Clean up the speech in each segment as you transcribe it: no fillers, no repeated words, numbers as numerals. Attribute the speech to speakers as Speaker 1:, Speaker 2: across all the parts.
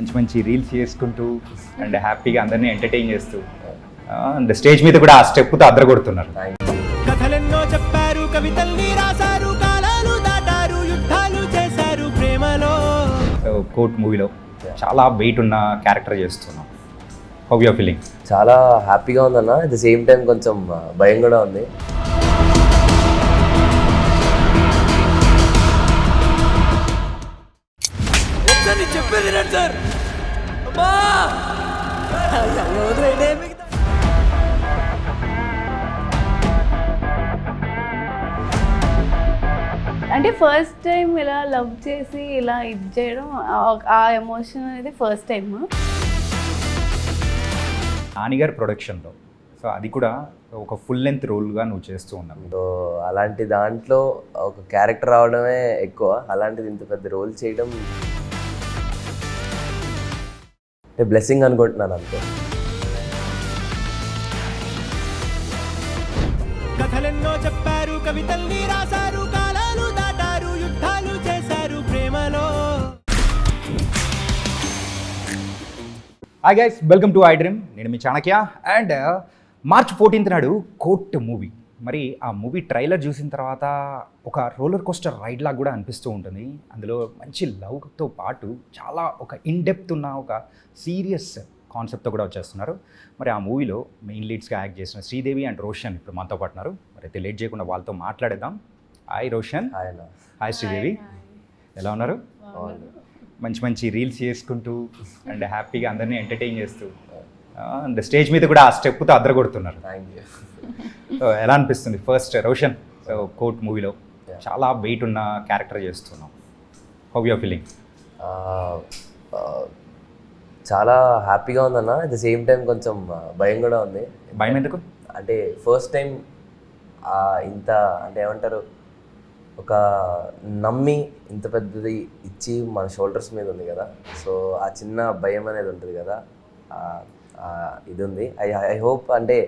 Speaker 1: మంచి మంచి రీల్స్ చేసుకుంటూ అండ్ హ్యాపీగా అందరినీ ఎంటర్టైన్ చేస్తూ అండ్ స్టేజ్ మీద కూడా ఆ స్టెప్తో అద్దరగొడుతున్నారు.
Speaker 2: కథలెన్నో చెప్పారు, కవితల్ని రాశారు, కాలాలు దాటారు, యుద్ధాలు చేశారు ప్రేమలో.
Speaker 1: కోర్ట్ మూవీలో చాలా వెయిట్ ఉన్న క్యారెక్టర్ చేస్తున్నాం. How you feeling?
Speaker 3: చాలా హ్యాపీగా ఉందన్న, అట్ ద సేమ్ టైం కొంచెం భయం కూడా ఉంది.
Speaker 2: చెప్పేది సార్
Speaker 4: అంటే ఫస్ట్ టైం ఇలా లవ్ చేసి ఇలా ఇది చేయడం, ఆ ఎమోషన్ అనేది ఫస్ట్ టైం.
Speaker 1: నానిగారి ప్రొడక్షన్లో, సో అది కూడా ఒక ఫుల్ లెంత్ రోల్గా నువ్వు చేస్తూ ఉన్నావు.
Speaker 3: సో అలాంటి దాంట్లో ఒక క్యారెక్టర్ రావడమే ఎక్కువ, అలాంటిది ఇంత పెద్ద రోల్ చేయడం అంటే బ్లెస్సింగ్ అనుకుంటున్నాను అంతే.
Speaker 2: కథలెన్నో చెప్పారు, కవితల్ని రాశారు, కాలాలు దాటారు, యుద్ధాలు చేశారు ప్రేమలో.
Speaker 1: Hi guys, welcome to I dream. నేను మీ చాణక్య. అండ్ మార్చ్ 14th నాడు కోర్ట్ మూవీ, మరి ఆ మూవీ ట్రైలర్ చూసిన తర్వాత ఒక రోలర్ కోస్టర్ రైడ్ లాగా కూడా అనిపిస్తూ ఉంటుంది. అందులో మంచి లవ్తో పాటు చాలా ఒక ఇన్డెప్త్ ఉన్న ఒక సీరియస్ కాన్సెప్ట్తో కూడా వచ్చేస్తున్నారు. మరి ఆ మూవీలో మెయిన్ లీడ్స్గా యాక్ట్ చేసిన శ్రీదేవి అండ్ రోషన్ ఇప్పుడు మనతో పాటు ఉన్నారు. మరి అయితే లేట్ చేయకుండా వాళ్ళతో మాట్లాడేద్దాం. హాయ్ రోషన్. హాయ్ శ్రీదేవి, ఎలా ఉన్నారు? మంచి మంచి రీల్స్ చేసుకుంటూ అండ్ హ్యాపీగా అందరినీ ఎంటర్టైన్ చేస్తూ అండ్ స్టేజ్ మీద కూడా ఆ స్టెప్తో అద్దరగొడుతున్నారు. ఎలా అనిపిస్తుంది? ఫస్ట్ రోషన్, కోర్ట్ మూవీలో చాలా వెయిట్ ఉన్న క్యారెక్టర్ చేస్తున్నాం. How you feeling?
Speaker 3: చాలా హ్యాపీగా ఉందన్న, అట్ ద సేమ్ టైం కొంచెం భయం కూడా ఉంది.
Speaker 1: భయం ఎందుకు?
Speaker 3: అంటే ఫస్ట్ టైం ఇంత అంటే ఏమంటారు, ఒక నమ్మి ఇంత పెద్దది ఇచ్చి మన షోల్డర్స్ మీద ఉంది కదా, సో ఆ చిన్న భయం అనేది ఉంటుంది కదా, ఇది ఉంది. ఐ హోప్ అంటే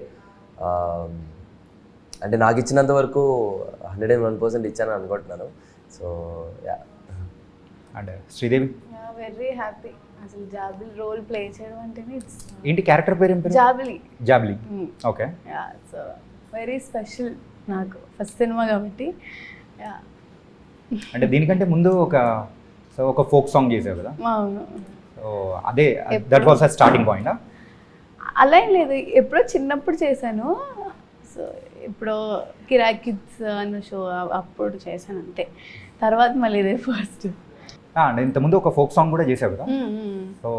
Speaker 3: అంటే నాకు ఇచ్చినంత వరకు 101% ఇచ్చాను అనుకుంటున్నాను. So yeah.
Speaker 1: And Sridevi?
Speaker 4: Very happy. అసలు జాబ్లీ రోల్ ప్లే చేయడం అంటేనే
Speaker 1: ఏంటి క్యారెక్టర్ పేరు? ఏం పేరు?
Speaker 4: Jabli.
Speaker 1: Jabli, okay.
Speaker 4: Yeah, so very special నాకు ఫస్ట్ సినిమా కాబట్టి. యా,
Speaker 1: అంటే దీనికంటే ముందు ఒక ఫోక్ సాంగ్ చేసావు కదా?
Speaker 4: అవును.
Speaker 1: సో అదే, that was a starting point?
Speaker 4: అలా ఏం లేదు, ఎప్పుడో చిన్నప్పుడు చేశాను. సో ఇప్పుడు కిరాక్ కిడ్స్ అన్న షో అప్పుడు చేశాను అంతే. తర్వాత మళ్ళీ ఇదే ఫస్ట్.
Speaker 1: అంటే ఇంతకుముందు ఒక ఫోక్ సాంగ్ కూడా చేసావు కదా? సో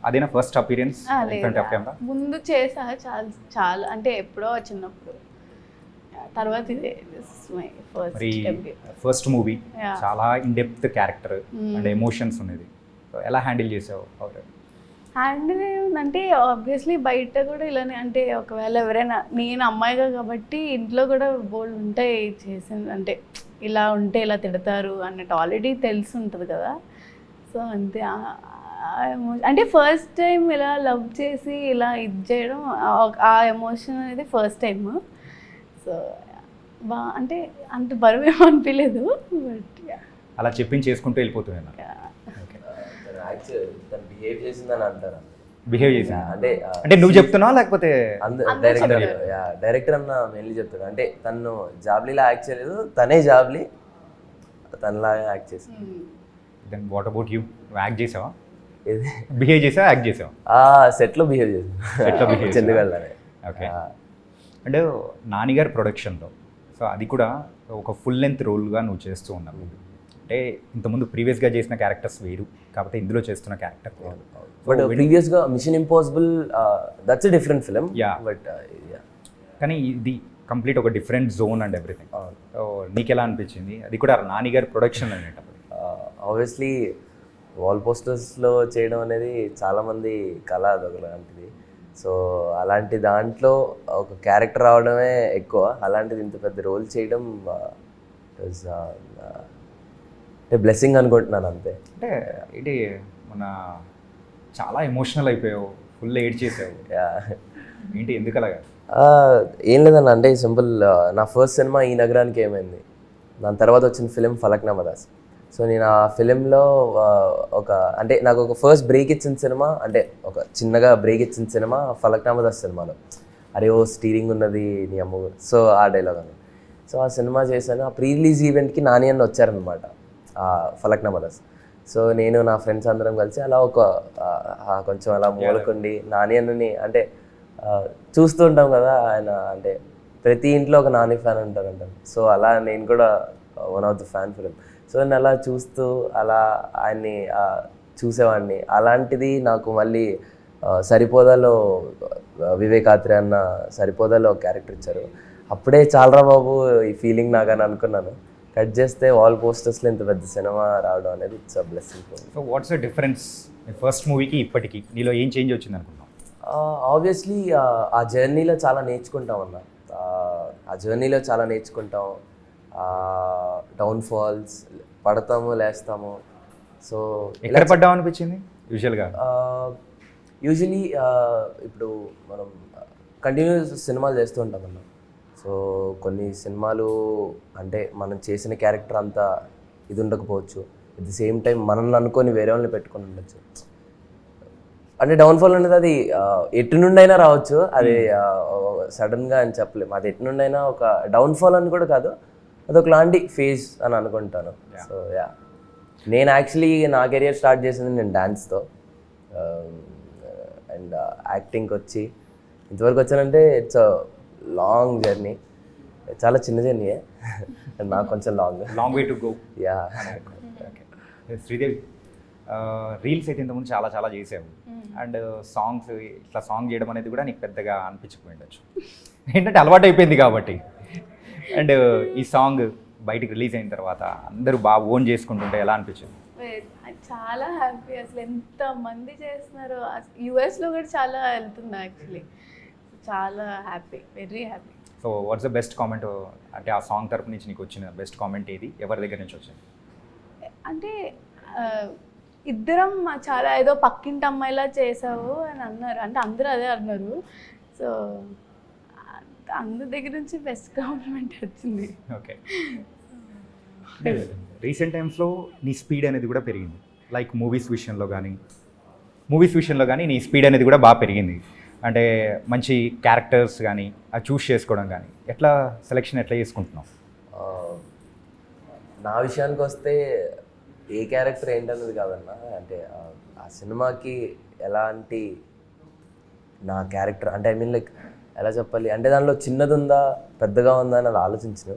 Speaker 1: అదేనా first appearance front of camera?
Speaker 4: ముందు చేసా చాలా అంటే ఎప్పుడో చిన్నప్పుడు. తర్వాత ఇదే
Speaker 1: ఫస్ట్ మూవీ, చాలా in depth character and emotions ఉన్నది. సో ఎలా హ్యాండిల్ చేసావు?
Speaker 4: హ్యాండిల్ ఏముందంటే ఆబ్వియస్లీ బయట కూడా ఇలానే, అంటే ఒకవేళ ఎవరైనా, నేను అమ్మాయిగా కాబట్టి ఇంట్లో కూడా బోల్డ్ ఉంటాయి చేసింది, అంటే ఇలా ఉంటే ఇలా తిడతారు అన్నట్టు ఆల్రెడీ తెలిసి ఉంటుంది కదా. సో అంతే. అంటే ఫస్ట్ టైం ఇలా లవ్ చేసి ఇలా ఇది చేయడం, ఆ ఎమోషన్ అనేది ఫస్ట్ టైం. సో అంటే అంత బరువు ఏమో అనిపించలేదు. బట్
Speaker 1: అలా చెప్పించి చేసుకుంటూ వెళ్ళిపోతున్నాను. బిహేవ్ చేసి అంటే నువ్వు చెప్తున్నావా లేకపోతే
Speaker 3: డైరెక్టర్ అన్న మెయిన్లీ చెప్తాడు. అంటే తను జాబ్లీలా యాక్ట్ చేయలేదు, తనే జాబ్లీ, తనలాగా యాక్ట్ చేసి.
Speaker 1: Then what about you? Act చేసావా? బిహేవ్ చేసావా, యాక్ట్ చేసావా?
Speaker 3: సెట్లో బిహేవ్ చేసాను, చెందుగలనే.
Speaker 1: ఓకే. అంటే నానిగారి ప్రొడక్షన్లో, సో అది కూడా ఒక ఫుల్ లెంత్ రోల్గా నువ్వు చేస్తూ ఉన్నావు. అంటే ఇంతకుముందు ప్రీవియస్గా చేసిన క్యారెక్టర్స్ వేరు, కాకపోతే ఇందులో చేస్తున్న క్యారెక్టర్ వేరు.
Speaker 3: బట్ ప్రీవియస్గా mission impossible, that's a different film.
Speaker 1: Yeah,
Speaker 3: but
Speaker 1: కానీ ఇది కంప్లీట్ ఒక different zone and everything. So నీకు ఎలా అనిపించింది? అది కూడా నానిగారి ప్రొడక్షన్ అనేటప్పుడు.
Speaker 3: ఆబ్వియస్లీ వాల్ పోస్టర్స్లో చేయడం అనేది చాలామంది కళ, అదొకలాంటిది. సో అలాంటి దాంట్లో ఒక క్యారెక్టర్ రావడమే ఎక్కువ, అలాంటిది ఇంత పెద్ద రోల్ చేయడం అంటే బ్లెస్సింగ్ అనుకుంటున్నాను అంతే.
Speaker 1: అంటే ఇది మన చాలా ఎమోషనల్ అయిపోయావు, ఫుల్ ఏడ్ చేసావు. ఏంటి, ఎందుకు అలాగా?
Speaker 3: ఏం లేదన్న, అంటే సింపుల్. నా ఫస్ట్ సినిమా ఈ నగరానికి ఏమైంది, దాని తర్వాత వచ్చిన ఫిలిం ఫలక్నామా దాస్. సో నేను ఆ ఫిలింలో ఒక అంటే నాకు ఒక ఫస్ట్ బ్రేక్ ఇచ్చిన సినిమా, అంటే ఒక చిన్నగా బ్రేక్ ఇచ్చిన సినిమా ఫలక్నామా దాస్ సినిమాలో. అరే ఓ స్టీరింగ్ ఉన్నది నీ అమ్మ, సో ఆ డైలాగ్ అని. సో ఆ సినిమా చేశాను. ఆ ప్రీ రిలీజ్ ఈవెంట్కి నాని అన్న వచ్చారనమాట ఫలక్నామా దాస్. సో నేను నా ఫ్రెండ్స్ అందరం కలిసి అలా ఒక కొంచెం అలా మూలకుండి నాని అన్నని అంటే చూస్తూ ఉంటాం కదా, ఆయన అంటే ప్రతి ఇంట్లో ఒక నాని ఫ్యాన్ ఉంటారంటారు. సో అలా నేను కూడా one of the fan film. So నేను అలా చూస్తూ అలా ఆయన్ని చూసేవాడిని. అలాంటిది నాకు మళ్ళీ సరిపోదాలో వివేకాత్రి అన్న సరిపోదాలో క్యారెక్టర్ ఇచ్చారు. అప్పుడే చాలరా బాబు ఈ ఫీలింగ్ నాకని అనుకున్నాను. కట్ చేస్తే వాల్ పోస్టర్స్లో ఇంత పెద్ద సినిమా రావడం అనేది it's a blessing.
Speaker 1: So what's the difference first మూవీకి ఇప్పటికి నీలో ఏం చేంజ్ వచ్చింది అనుకుంటున్నావు?
Speaker 3: ఆబ్వియస్లీ ఆ జర్నీలో చాలా నేర్చుకుంటాం అన్న. ఆ జర్నీలో చాలా నేర్చుకుంటాం. డౌన్ఫాల్స్, పడతాము లేస్తాము. సో
Speaker 1: ఎక్కడ పడ్డావు అనిపించింది యూజువల్గా?
Speaker 3: యూజువలీ ఇప్పుడు మనం కంటిన్యూస్ సినిమాలు చేస్తూ ఉంటాం అన్న. సో కొన్ని సినిమాలు అంటే మనం చేసిన క్యారెక్టర్ అంతా ఇది ఉండకపోవచ్చు. అట్ ది సేమ్ టైం మనల్ని అనుకొని వేరే వాళ్ళని పెట్టుకొని ఉండొచ్చు. అంటే డౌన్ఫాల్ అనేది అది ఎటు నుండి అయినా రావచ్చు. అది సడన్గా అని చెప్పలేము. అది ఎటు నుండి అయినా ఒక డౌన్ఫాల్ అని కూడా కాదు, అదొక లాంటి ఫేజ్ అని అనుకుంటాను. సో యా, నేను యాక్చువల్లీ నా కెరియర్ స్టార్ట్ చేసింది నేను డ్యాన్స్తో. అండ్ యాక్టింగ్కి వచ్చి ఇంతవరకు వచ్చానంటే ఇట్స్ అ లాంగ్ జర్నీ. చాలా చిన్న జర్నీయే, నాకు కొంచెం long
Speaker 1: way to go.
Speaker 3: Yeah.
Speaker 1: Sridevi, reels అయితే ఇంతకుముందు చాలా చేసావు. అండ్ సాంగ్స్, ఇట్లా సాంగ్ చేయడం అనేది కూడా నీకు పెద్దగా అనిపించకపోయి ఉండొచ్చు, ఏంటంటే అలవాటు అయిపోయింది కాబట్టి. అండ్ ఈ సాంగ్ బయటికి రిలీజ్ అయిన తర్వాత అందరూ బాగా ఓన్ చేసుకుంటుంటే ఎలా అనిపించింది?
Speaker 4: చాలా హ్యాపీ. అసలు ఎంతమంది చేస్తున్నారు. యూఎస్లో కూడా చాలా వెళ్తుంది యాక్చువల్లీ. చాలా happy, very happy.
Speaker 1: So what's the best comment, అంటే ఆ సాంగ్ తరపు నుంచి నీకు వచ్చిన బెస్ట్ కామెంట్ ఏది, ఎవరి దగ్గర నుంచి వచ్చింది?
Speaker 4: అంటే ఇద్దరం చాలా ఏదో పక్కింటి అమ్మాయిలా చేసావు అని అన్నారు. అంటే అందరూ అదే అన్నారు. సో అందరి దగ్గర నుంచి బెస్ట్ కాంప్లిమెంట్ వచ్చింది.
Speaker 1: ఓకే. రీసెంట్ టైమ్స్లో నీ స్పీడ్ అనేది కూడా పెరిగింది. లైక్ మూవీస్ విషయంలో కానీ నీ స్పీడ్ అనేది కూడా బాగా పెరిగింది. అంటే మంచి క్యారెక్టర్స్ కానీ అది చూస్ చేసుకోవడం కానీ ఎట్లా సెలెక్షన్ ఎట్లా చేసుకుంటున్నావు?
Speaker 3: నా విషయానికి వస్తే ఏ క్యారెక్టర్ ఏంటన్నది కాదన్నా, అంటే ఆ సినిమాకి ఎలాంటి నా క్యారెక్టర్ అంటే ఐ మీన్ లైక్ ఎలా చెప్పాలి అంటే దానిలో చిన్నది ఉందా పెద్దగా ఉందా అని అది ఆలోచించను.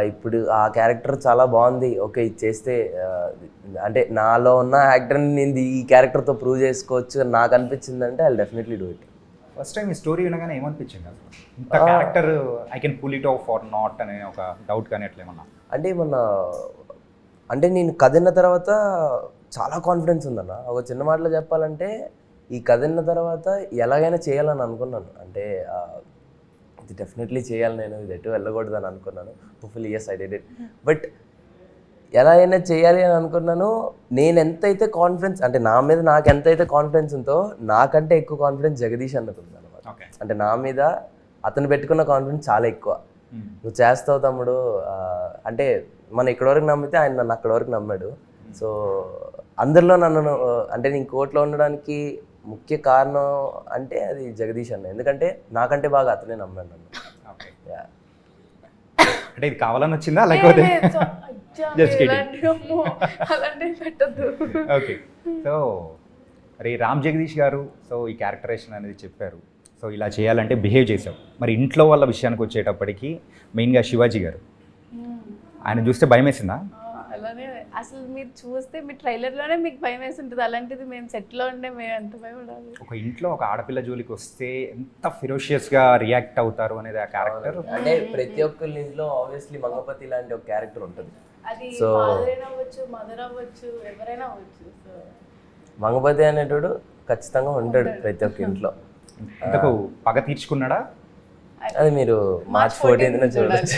Speaker 3: ఇప్పుడు ఆ క్యారెక్టర్ చాలా బాగుంది, ఓకే ఇది చేస్తే అంటే నాలో ఉన్న యాక్టర్ని నేను ఈ క్యారెక్టర్తో ప్రూవ్ చేసుకోవచ్చు అని నాకు అనిపించింది అంటే I definitely do it.
Speaker 1: First time ఈ స్టోరీ వినగానే ఏమనిపించింది అసలు? ఇంత character I can pull it off or not అనే ఒక డౌట్ కానీ అట్లా ఏమన్నా?
Speaker 3: అంటే నేను కథ విన్న తర్వాత చాలా కాన్ఫిడెన్స్ ఉందన్న. ఒక చిన్న మాటలో చెప్పాలంటే ఈ కథ విన్న తర్వాత ఎలాగైనా చేయాలని అనుకున్నాను. అంటే ఇది డెఫినెట్లీ చేయాలి, నేను ఇది ఎటు వెళ్ళకూడదు అని అనుకున్నాను. Hopefully as I did it. But ఎలా అయినా చేయాలి అని అనుకున్నాను. నేను ఎంతైతే కాన్ఫిడెన్స్ అంటే నా మీద నాకు ఎంతైతే కాన్ఫిడెన్స్ ఉందో నాకంటే ఎక్కువ కాన్ఫిడెన్స్ జగదీష్ అన్నది ఉంది అనమాట. అంటే నా మీద అతను పెట్టుకున్న కాన్ఫిడెన్స్ చాలా ఎక్కువ. నువ్వు చేస్తావు తమ్ముడు అంటే మనం ఇక్కడ వరకు నమ్మితే ఆయన నన్ను అక్కడ వరకు నమ్మాడు. సో అందరిలో నన్ను అంటే నేను కోర్టులో ఉండడానికి ముఖ్య కారణం అంటే అది జగదీష్ అన్న. ఎందుకంటే నాకంటే బాగా అతనే నమ్మాడు నన్ను.
Speaker 1: అంటే ఇది కావాలని వచ్చిందా లేకపోతే జస్ట్ ఓకే? సో మరి రామ్ జగదీష్ గారు సో ఈ క్యారెక్టరేషన్ అనేది చెప్పారు, సో ఇలా చేయాలంటే బిహేవ్ చేసావు. మరి ఇంట్లో వాళ్ళ విషయానికి వచ్చేటప్పటికి మెయిన్గా శివాజీ గారు, ఆయన చూస్తే భయం వేసిందా?
Speaker 4: అలానే అసలు మీరు చూస్తే మీ ట్రైలర్లోనే మీకు భయం వేసి ఉంటుంది. అలాంటిది మేము సెట్లో ఉండే మేము ఎంత భయపడాలి.
Speaker 1: ఒక ఇంట్లో ఒక ఆడపిల్ల జోలికి వస్తే ఎంత ఫిరోషియస్గా రియాక్ట్ అవుతారు అనేది ఆ క్యారెక్టర్.
Speaker 3: అంటే ప్రతి ఒక్కరి ఇంట్లో ఆబ్వియస్లీ మంగపతి లాంటి ఒక క్యారెక్టర్ ఉంటుంది.
Speaker 4: అది ఫాదర్ అయినా అవ్వచ్చు, మదర్ అవ్వచ్చు, ఎవరైనా అవ్వచ్చు. సో
Speaker 3: మంగపతి అనేటోడు ఖచ్చితంగా ఉంటాడు ప్రతి ఒక్క ఇంట్లో.
Speaker 1: ఇంతకు పగ తీర్చుకున్నాడా?
Speaker 3: అది మీరు మార్చ్ 14th చూడొచ్చు.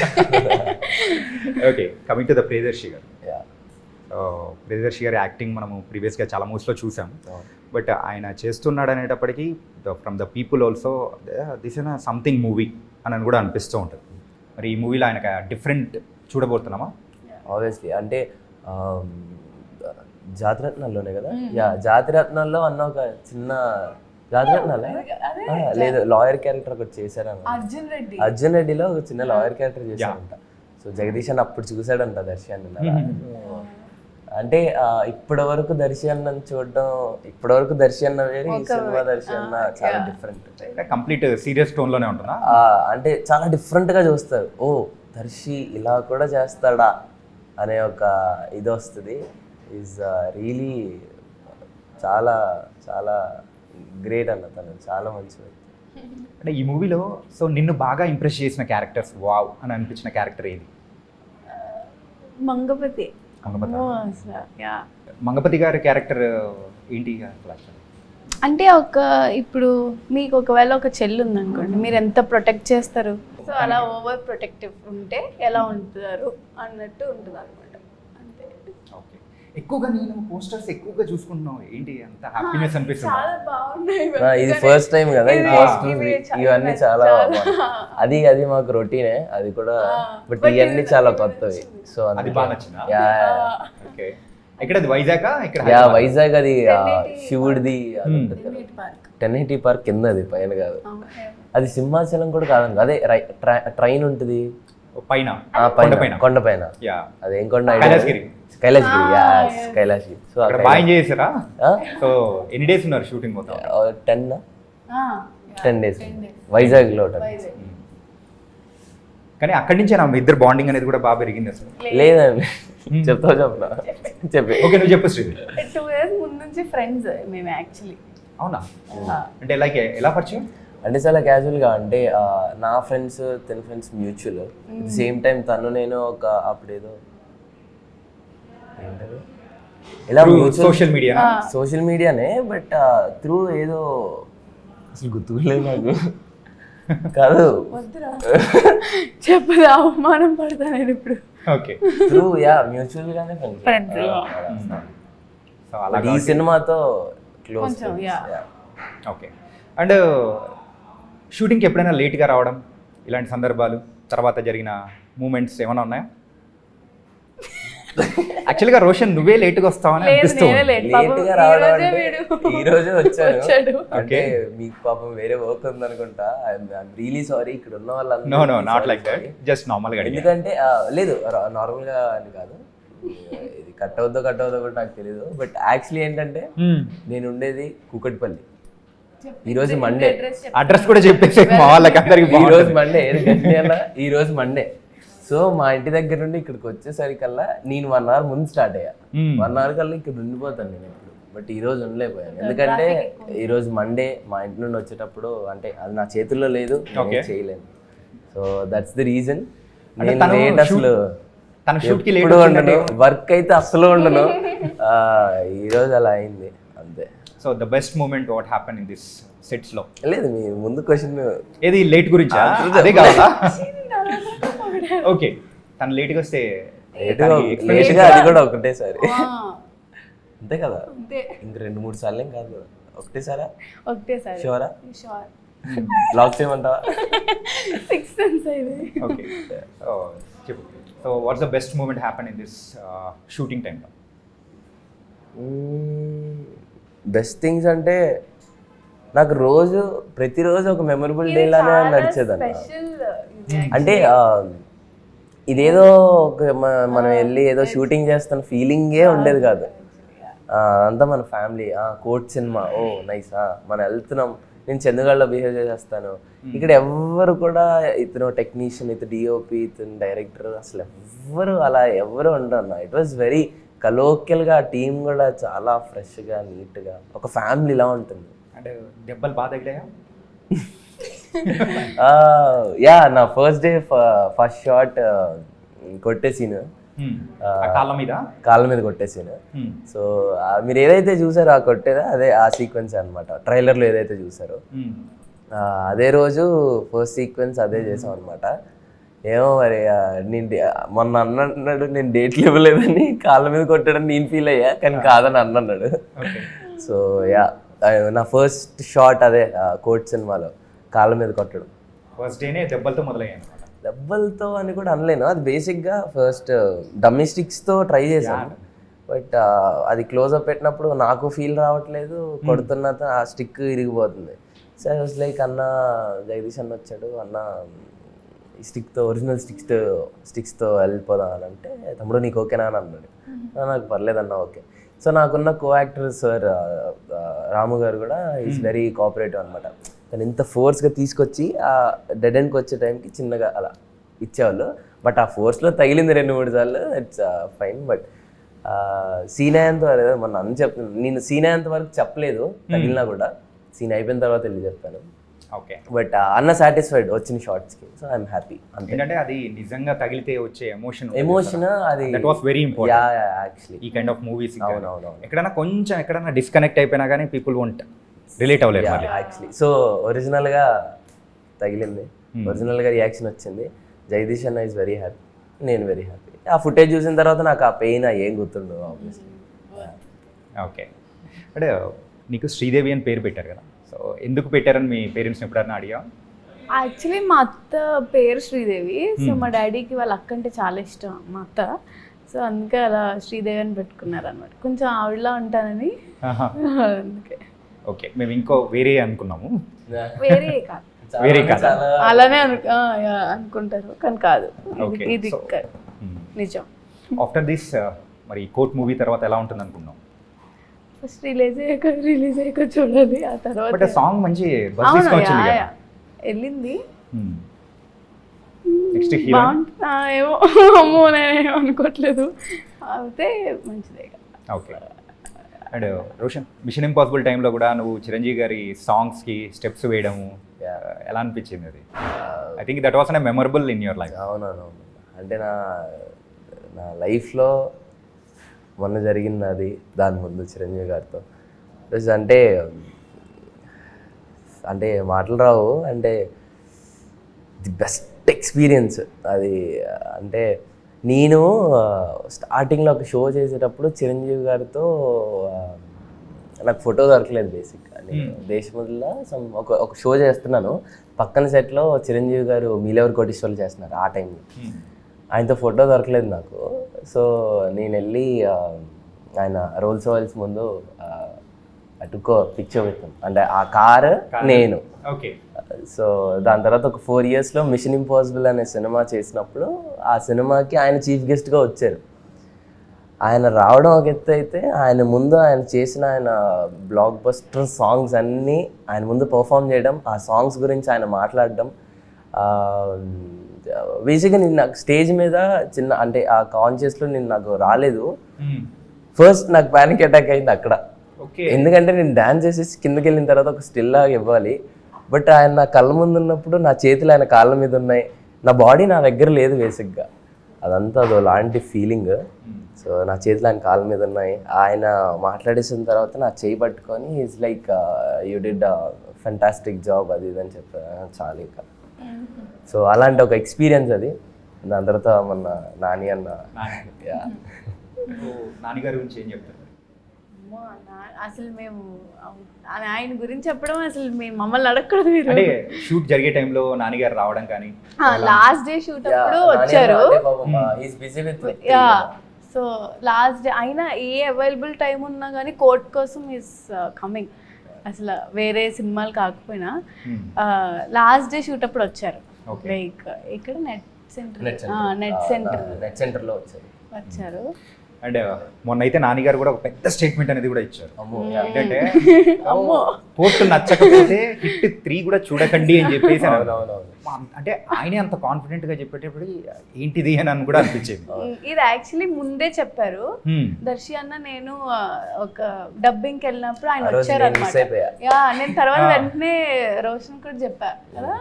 Speaker 1: Okay, coming to the Priyadarshi గారు. ప్రియదర్శి గారి యాక్టింగ్ మనము ప్రీవియస్గా చాలా మూవీస్లో చూసాం. బట్ ఆయన చేస్తున్నాడు అనేటప్పటికీ from the people also this is something movie అని కూడా అనిపిస్తూ ఉంటుంది. మరి ఈ మూవీలో ఆయన డిఫరెంట్ చూడబోతున్నామా?
Speaker 3: ఆబ్వియస్లీ అంటే జాతిరత్నాల్లోనే కదా యా జాతిరత్నాల్లో అన్న ఒక చిన్న జాతిరత్నాలే లేదు లాయర్ క్యారెక్టర్ ఒకటి చేశారన్న అర్జున్ రెడ్డిలో ఒక చిన్న లాయర్ క్యారెక్టర్ చేశారంట. సో జగదీష్ అన్న అప్పుడు చూసాడంట దర్శి అన్న. అంటే ఇప్పటి వరకు దర్శి అన్నని చూడడం, ఇప్పటి వరకు దర్శి అన్న వేరే, ఈ సినిమా దర్శి అన్న చాలా డిఫరెంట్.
Speaker 1: కంప్లీట్ సీరియస్ టోన్లోనే ఉంటుందా?
Speaker 3: అంటే చాలా డిఫరెంట్గా చూస్తారు. ఓ దర్శి ఇలా కూడా చేస్తాడా అనే ఒక ఇది వస్తుంది. ఈజ్ రియలీ చాలా చాలా గ్రేట్ అన్న, తను చాలా మంచి వ్యక్తి.
Speaker 1: అంటే ఈ మూవీలో సో నిన్ను బాగా ఇంప్రెస్ చేసిన క్యారెక్టర్స్ వావ్ అని అనిపించిన క్యారెక్టర్ ఏది?
Speaker 4: మంగపతి.
Speaker 1: మంగపతి గారి క్యారెక్టర్ ఏంటి?
Speaker 4: అంటే ఇప్పుడు మీకు ఒకవేళ ఒక చెల్లి ఉందనుకోండి, మీరు ఎంత ప్రొటెక్ట్ చేస్తారు? సో అలా ఓవర్ ప్రొటెక్టివ్ ఉంటే ఎలా ఉంటారు అన్నట్టు ఉంటుంది అనమాట. అంతే.
Speaker 1: ఓకే. ఎక్కువగా నేను పోస్టర్స్ ఎక్కువగా చూసుకుంటున్నావు ఏంటి, అంత హ్యాపీనెస్ అనిపిస్తుంది?
Speaker 4: చాలా బాగున్నాయి.
Speaker 3: ఇది ఫస్ట్ టైం కదా ఈ పోస్టర్, ఇవన్నీ చాలా అది మాకు రొటీనే అది కూడా, బట్ ఇవన్నీ చాలా కొత్తవి. సో
Speaker 1: అది బాగా నచ్చిందా? ఓకే. ఎక్కడ అది? వైజాగ్? ఇక్కడ
Speaker 3: వైజాగ్ అది శివుడిది 1080 పార్క్ కింద, అది పైన కాదు, అది సింహాచలం కూడా కాదండి, అదే ట్రైన్ ఉంటుంది
Speaker 1: పైన
Speaker 3: కొండపైన. అదేం కొండ? కైలాసగిరి. సో
Speaker 1: బాగా ఎంజాయ్ చేశారా? సో ఎన్ని డేస్ ఉన్నారు షూటింగ్ మొత్తం?
Speaker 3: 10 days వైజాగ్ లో.
Speaker 1: కానీ అక్కడి నుంచే నా ఇద్దరు బాండింగ్ అనేది కూడా బాగా పెరిగింది అసలు.
Speaker 3: లేదండి, చెప్పనా చెప్పి.
Speaker 1: ఓకే, నువ్వు చెప్పు శ్రీ.
Speaker 4: 2 years ముందు నుంచి ఫ్రెండ్స్ మేము యాక్చువల్లీ.
Speaker 1: అవునా? అంటే లైక్ ఎలా పరిచయం?
Speaker 3: అంటే చాలా క్యాజువల్గా, అంటే నా ఫ్రెండ్స్ తన friends mutual, at the same time తను నేను ఒక అప్పుడేదో ఏంటది ఇలా సోషల్ మీడియానే, బట్ త్రూ ఏదో అసలు గుర్తులేదు నాకు. కాదు
Speaker 4: చెప్పదు, అవమానం పడతాను నేను ఇప్పుడు.
Speaker 1: ఓకే.
Speaker 3: త్రూ మ్యూచువల్ గానే ఫ్రెండ్స్.
Speaker 1: సో అలా
Speaker 3: ఈ సినిమాతో క్లోజ్.
Speaker 1: ఓకే. అండ్ షూటింగ్కి ఎప్పుడైనా లేట్గా రావడం ఇలాంటి సందర్భాలు, తర్వాత జరిగిన మూమెంట్స్ ఏమైనా ఉన్నాయా? యాక్చువల్గా రోషన్ నువ్వే లేట్గా వస్తావని అనిపిస్తుంది.
Speaker 3: లేట్గా రావడం అంటే ఈ రోజే వచ్చాడు. అంటే మీకు పాపం వేరే వర్క్ ఉంది అనుకుంటా. ఐఎమ్ రియలీ సారీ, ఇక్కడ ఉన్న వాళ్ళందరూ.
Speaker 1: నాట్ లైక్ దట్, జస్ట్ నార్మల్గా.
Speaker 3: ఎందుకంటే లేదు, నార్మల్గా అని కాదు, ఇది కట్ అవుద్దో కూడా నాకు తెలియదు. బట్ యాక్చువల్లీ ఏంటంటే నేను ఉండేది కూకట్పల్లి. ఈరోజు మండే,
Speaker 1: అడ్రస్ కూడా చెప్పేసి మా వాళ్ళకి అందరికి.
Speaker 3: ఈ రోజు మండే. సో మా ఇంటి దగ్గర నుండి ఇక్కడికి వచ్చేసరికల్లా నేను 1 hour ముందు స్టార్ట్ అయ్యా. 1 hour కల్లా ఇక్కడ ఉండిపోతాను నేను ఎప్పుడు. బట్ ఈ రోజు ఉండలేకపోయాను, ఎందుకంటే ఈ రోజు మండే. మా ఇంటి నుండి వచ్చేటప్పుడు అంటే అది నా చేతుల్లో లేదు, చేయలేను. సో దట్స్ ది రీజన్ నేను లేట్. అసలు ఎప్పుడు ఉండను, వర్క్ అయితే అసలు ఉండను. ఈ రోజు అలా అయింది అంతే.
Speaker 1: So the best moment what happen in this sets లో?
Speaker 3: లేదు, మీ ముందు క్వశ్చన్
Speaker 1: ఏది లేట్ గురించి అదే కావాలా? ఓకే. తను లేట్గా వస్తే
Speaker 3: అది కూడా ఒకటేసారి అంతే కదా, ఇంక 2-3 సార్లు ఏం కాదు కదా, ఒకటేసారా? షూరా? బ్లాక్ చేయమంటావా?
Speaker 4: 6 months అయింది.
Speaker 1: ఓకే. చెప్పు. So what's the best moment happen in this shooting టైంలో?
Speaker 3: బెస్ట్ థింగ్స్ అంటే నాకు ప్రతిరోజు ఒక మెమరబుల్ డే లానే నడిచేదన్న. అంటే ఇదేదో మనం వెళ్ళి ఏదో షూటింగ్ చేస్తున్న ఫీలింగే ఉండేది కాదు. అంతా మన ఫ్యామిలీ. కోర్ట్ సినిమా, ఓ నైస్, మనం వెళ్తున్నాం, నేను చందుగాళ్ళలో బిహేవ్ చేసేస్తాను. ఇక్కడ ఎవ్వరు కూడా ఇతను టెక్నీషియన్, ఇతను డిఓపి, ఇతను డైరెక్టర్, అసలు ఎవ్వరు ఉండరు. ఇట్ వాజ్ వెరీ కలోక్యల్గా. ఆ టీం కూడా చాలా ఫ్రెష్గా, నీట్గా, ఒక ఫ్యామిలీలా ఉంటుంది.
Speaker 1: అంటే దెబ్బలు బాగా తగిలాయా?
Speaker 3: నా ఫస్ట్ డే ఫస్ట్ షాట్ కొట్టేసీను, కాళ్ళ మీద కొట్టేసీను. సో మీరు ఏదైతే చూసారో ఆ కొట్టేదా అదే ఆ సీక్వెన్స్ అనమాట. ట్రైలర్లో ఏదైతే చూసారో అదే రోజు ఫస్ట్ సీక్వెన్స్ అదే చేసాం అనమాట. ఏమో మరి నేను మొన్న అన్నాడు, నేను డేట్లు ఇవ్వలేదని కాళ్ళ మీద కొట్టాడని నేను ఫీల్ అయ్యా, కానీ కాదని అన్నాడు. సో నా ఫస్ట్ షాట్ అదే కోర్ట్ సినిమాలో కాళ్ళ మీద కొట్టడం.
Speaker 1: ఫస్ట్ డేనే దెబ్బలతో మొదలయ్యాను.
Speaker 3: దెబ్బలతో అని కూడా అనలేను. అది బేసిక్గా ఫస్ట్ డమ్మీ స్టిక్స్తో ట్రై చేశాను, బట్ అది క్లోజ్అప్ పెట్టినప్పుడు నాకు ఫీల్ రావట్లేదు, కొడుతున్న ఆ స్టిక్ ఇరిగిపోతుంది. సో ఐ వాజ్ లైక్, అన్న జగదీష్ అన్న వచ్చాడు, అన్న ఈ స్టిక్తో ఒరిజినల్ స్టిక్స్తో వెళ్ళిపోదాం అని అంటే, తమ్ముడు నీకు ఓకేనా అని అన్నాడు. నాకు పర్లేదన్నా ఓకే. సో నాకున్న కో యాక్టర్ సార్ రాము గారు కూడా ఈజ్ వెరీ కోఆపరేటివ్ అనమాట. కానీ ఇంత ఫోర్స్గా తీసుకొచ్చి ఆ డెడ్ ఎండ్కి వచ్చే టైంకి చిన్నగా అలా ఇచ్చేవాళ్ళు, బట్ ఆ ఫోర్స్లో తగిలింది 2-3 సార్లు, ఇట్స్ ఫైన్. బట్ సీన్ అయ్యేంత వరకు మొన్న అన్న చెప్తున్నాను, నేను సీన్ అయ్యేంత వరకు చెప్పలేదు, తగిలినా కూడా సీన్ అయిపోయిన తర్వాత వెళ్ళి చెప్పాను.
Speaker 1: ఓకే,
Speaker 3: బట్ అన్న సాటిస్ఫైడ్ వచ్చిన షార్ట్స్కి, సో ఐఎమ్ హ్యాపీ.
Speaker 1: ఎందుకంటే అది నిజంగా తగిలితే వచ్చే ఎమోషన్
Speaker 3: అది
Speaker 1: that was very important
Speaker 3: actually
Speaker 1: ఈ కైండ్ ఆఫ్ మూవీస్.
Speaker 3: అవునవును,
Speaker 1: ఎక్కడైనా డిస్కనెక్ట్ అయిపోయినా కానీ పీపుల్ వోంట్ రిలేట్ అవ్వలేరు
Speaker 3: యాక్చువల్లీ. సో ఒరిజినల్గా తగిలింది, ఒరిజినల్గా రియాక్షన్ వచ్చింది. జగదీష్ అన్న ఈజ్ వెరీ హ్యాపీ, నేను వెరీ హ్యాపీ. ఆ ఫుటేజ్ చూసిన తర్వాత నాకు ఆ పెయిన్ ఏం గుర్తుండదు ఆబ్వియస్లీ.
Speaker 1: ఓకే, అంటే నీకు శ్రీదేవి అని పేరు పెట్టారు కదా, సో ఎందుకు పెట్టారని మీ పేరెంట్స్ని ఎప్పుడైనా అడిగా?
Speaker 4: యాక్చువల్లీ మా అత్త పేరు శ్రీదేవి, సో మా డాడీకి వాళ్ళ అక్క అంటే చాలా ఇష్టం మా అత్త, సో అందుకే అలా శ్రీదేవి అని పెట్టుకున్నారు అనమాట. కొంచెం ఆవిడలా ఉంటానని అందుకే.
Speaker 1: ఓకే, మేము ఇంకో వేరే అనుకున్నాము.
Speaker 4: వేరే కాదు,
Speaker 1: వేరే కాదు,
Speaker 4: అలానే అనుకుంటారు కానీ కాదు,
Speaker 1: Okay,
Speaker 4: ఇది
Speaker 1: so,
Speaker 4: నిజం.
Speaker 1: ఆఫ్టర్ దిస్ మరి కోర్ట్ మూవీ తర్వాత ఎలా ఉంటుంది అనుకున్నాం?
Speaker 4: ఫస్ట్ రిలీజ్ అయ్యాక చూడాలి, ఆ తర్వాత
Speaker 1: బట్ సాంగ్ మంచి బస్ తీసుకొచ్చింది కదా.
Speaker 4: వెళ్ళింది
Speaker 1: నెక్స్ట్ హీరో
Speaker 4: ఏమో, అమ్మో నేనేం అనుకోవట్లేదు, అయితే మంచిదే కదా.
Speaker 1: Okay, and Roshan, mission impossible టైంలో కూడా నువ్వు చిరంజీవి గారి సాంగ్స్కి స్టెప్స్ వేయడము ఎలా అనిపించింది? అది I think that was an memorable in your life.
Speaker 3: అవునవును, అంటే నా లైఫ్లో మొన్న జరిగింది అది, దాని ముందు చిరంజీవి గారితో అంటే మాటలు రావు, అంటే ది బెస్ట్ ఎక్స్పీరియన్స్ అది. అంటే నేను స్టార్టింగ్లో ఒక షో చేసేటప్పుడు చిరంజీవి గారితో నాకు ఫోటో దొరకలేదు బేసిక్గా. నేను దేశముద్రలో ఒక షో చేస్తున్నాను, పక్కన సెట్లో చిరంజీవి గారు మీలెవర్ కోటీశ్వర్లు చేస్తున్నారు ఆ టైంలో, ఆయనతో ఫోటో దొరకలేదు నాకు. సో నేను వెళ్ళి ఆయన రోల్స్ రాయల్స్ ముందు అటుకో పిక్చర్ పెట్టాను, అంటే ఆ కారు నేను.
Speaker 1: ఓకే,
Speaker 3: సో దాని తర్వాత ఒక 4 yearsలో మిషన్ ఇంపాసిబుల్ అనే సినిమా చేసినప్పుడు ఆ సినిమాకి ఆయన చీఫ్ గెస్ట్గా వచ్చారు. ఆయన రావడం ఒక ఎత్తు అయితే, ఆయన ముందు ఆయన చేసిన ఆయన బ్లాక్ బస్టర్ సాంగ్స్ అన్నీ ఆయన ముందు పర్ఫామ్ చేయడం, ఆ సాంగ్స్ గురించి ఆయన మాట్లాడడం, బేసిక్గా నేను నాకు స్టేజ్ మీద చిన్న అంటే ఆ కాన్షియస్లో నేను నాకు రాలేదు. ఫస్ట్ నాకు ప్యానిక్ అటాక్ అయింది అక్కడ, ఎందుకంటే నేను డ్యాన్స్ చేసేసి కిందకి వెళ్ళిన తర్వాత ఒక స్టిల్ లాగా ఇవ్వాలి, బట్ ఆయన నా కళ్ళ ముందు ఉన్నప్పుడు నా చేతులు ఆయన కాళ్ళ మీద ఉన్నాయి, నా బాడీ నా దగ్గర లేదు బేసిక్గా. అదంతా అదో లాంటి ఫీలింగ్. సో నా చేతులు ఆయన కాళ్ళ మీద ఉన్నాయి, ఆయన మాట్లాడేసిన తర్వాత నా చేయి పట్టుకొని is like you did fantastic job అది ఇది అని చెప్పారు. చాలా ఇంకా సో అలాంటి ఒక ఎక్స్పీరియన్స్ అది. దాని తర్వాత మొన్న నాని అన్న
Speaker 1: నాన్నగారి గురించి ఏం చెప్తారు?
Speaker 4: అసలు మేము ఆయన గురించి చెప్పడం అసలు మేము మమ్మల్ని అడగకూడదు. మీరు
Speaker 1: అంటే షూట్ జరిగే టైంలో నాన్నగారు రావడం కానీ,
Speaker 4: లాస్ట్ డే షూట్ అప్పుడు వచ్చారు. సో లాస్ట్ డే అయినా ఏ అవైలబుల్ టైం ఉన్నా కానీ కోర్ట్ కోసం ఈజ్ కమింగ్. అసలు వేరే సినిమాలు కాకపోయినా లాస్ట్ డే షూట్ అప్పుడు వచ్చారు. లైక్ ఇక్కడ నెట్ సెంటర్లో వచ్చారు.
Speaker 1: అండ్ మొన్న అయితే నాన్నగారు కూడా ఒక పెద్ద స్టేట్మెంట్ అనేది కూడా ఇచ్చారు. ఏంటంటే కోర్టు నచ్చకపోతే హిట్ 3 కూడా చూడకండి అని చెప్పేసి. అంటే ఆయనే అంత కాన్ఫిడెంట్ గా చెప్పేటప్పుడు ఏంటిది అని కూడా అనిపించింది.
Speaker 4: ఇది యాక్చువల్లీ ముందే చెప్పారు. దర్శి అన్న నేను ఒక డబ్బింగ్కి వెళ్ళినప్పుడు ఆయన వచ్చారు అనమాట. నేను తర్వాత వెంటనే రోషన్ కూడా చెప్పా కదా.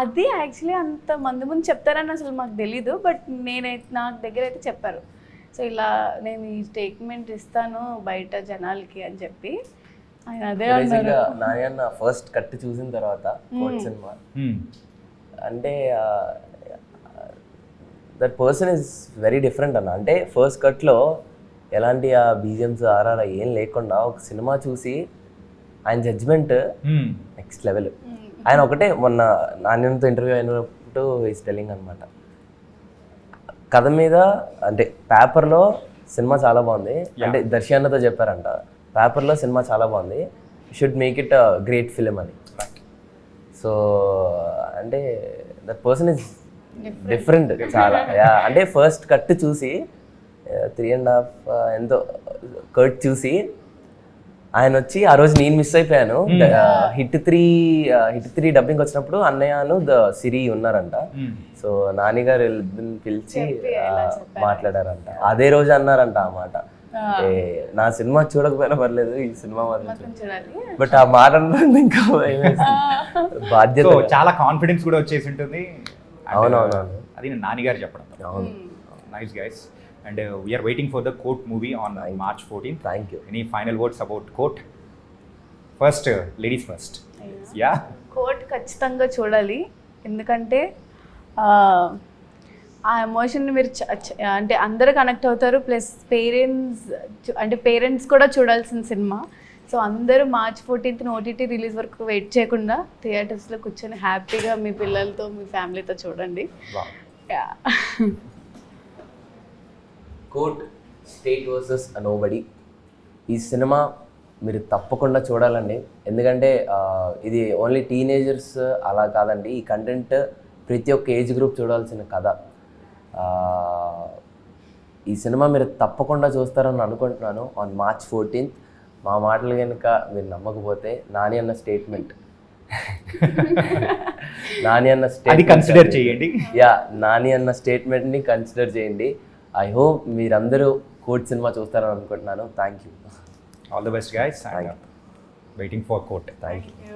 Speaker 4: అది యాక్చువల్లీ అంత మంది ముందు చెప్తారని అసలు మాకు తెలీదు, బట్ నాకు దగ్గర అయితే చెప్పారు. సో ఇలా నేను ఈ స్టేట్మెంట్ ఇస్తాను బయట జనాలకి అని చెప్పి ఆయన అదే అన్నారు.
Speaker 3: నాయన్న ఫస్ట్ కట్ చూసిన తర్వాత కోర్ట్ సినిమా అంటే that person is very different అన్న. అంటే ఫస్ట్ కట్లో ఎలాంటి ఆ బీజిఎమ్స్ ఆర్ఆర్ ఏం లేకుండా ఒక సినిమా చూసి ఆయన జడ్జ్మెంట్ నెక్స్ట్ లెవెల్. ఆయన ఒకటే మొన్న నాణ్యంతో ఇంటర్వ్యూ అయినప్పుడు అన్నట్టు ఈస్ టెలింగ్ అనమాట. కథ మీద అంటే పేపర్లో సినిమా చాలా బాగుంది, అంటే దర్శి అన్నతో చెప్పారంట పేపర్లో సినిమా చాలా బాగుంది, should make it great film అని. సో అంటే దట్ పర్సన్ ఇస్ డిఫరెంట్ చాలా. అంటే ఫస్ట్ కట్ చూసి 3.5 ఎంతో కట్ చూసి ఆయన వచ్చి ఆ రోజు నేను మిస్ అయిపోయాను. హిట్ త్రీ డబ్బింగ్ వచ్చినప్పుడు అన్నయ్యను సిరి ఉన్నారంట. సో నాని గారు పిలిచి మాట్లాడారంట. అదే రోజు అన్నారంట ఆ మాట, నా సినిమా చూడకపోయినా పర్లేదు ఈ సినిమా మాత్రం చూడాలి. బట్ ఆ మాట అన్నది ఇంకా బాధ్యత,
Speaker 1: చాలా కాన్ఫిడెన్స్ కూడా వచ్చేసి ఉంటుంది.
Speaker 3: అవునవునవును,
Speaker 1: అది నాని గారు చెప్పడం.
Speaker 3: అవును.
Speaker 1: Nice guys. And we are waiting for the Court movie on March 14th.
Speaker 3: Thank you.
Speaker 1: Any final words about Court? First, ladies first. Yeah.
Speaker 4: Court ఖచ్చితంగా చూడాలి, ఎందుకంటే ఆ ఎమోషన్ని మీరు అంటే అందరూ కనెక్ట్ అవుతారు. ప్లస్ పేరెంట్స్ కూడా చూడాల్సిన సినిమా. సో అందరూ March 14th OTT రిలీజ్ వరకు వెయిట్ చేయకుండా థియేటర్స్లో కూర్చొని హ్యాపీగా మీ పిల్లలతో మీ ఫ్యామిలీతో చూడండి.
Speaker 3: కోర్ట్ స్టేట్ వర్సెస్ నోబడీ ఈ సినిమా మీరు తప్పకుండా చూడాలండి. ఎందుకంటే ఇది ఓన్లీ టీనేజర్స్ అలా కాదండి, ఈ కంటెంట్ ప్రతి ఒక్క ఏజ్ గ్రూప్ చూడాల్సిన కథ. ఈ సినిమా మీరు తప్పకుండా చూస్తారని అనుకుంటున్నాను ఆన్ March 14th. మా మాటలు కనుక మీరు నమ్మకపోతే నాని అన్న స్టేట్మెంట్
Speaker 1: కన్సిడర్ చేయండి.
Speaker 3: నాని అన్న స్టేట్మెంట్ని కన్సిడర్ చేయండి. ఐ హోప్ మీరందరూ కోర్ట్ సినిమా చూస్తారని అనుకుంటున్నాను. Thank you.
Speaker 1: All the best guys. Waiting for Court.
Speaker 3: Thank you.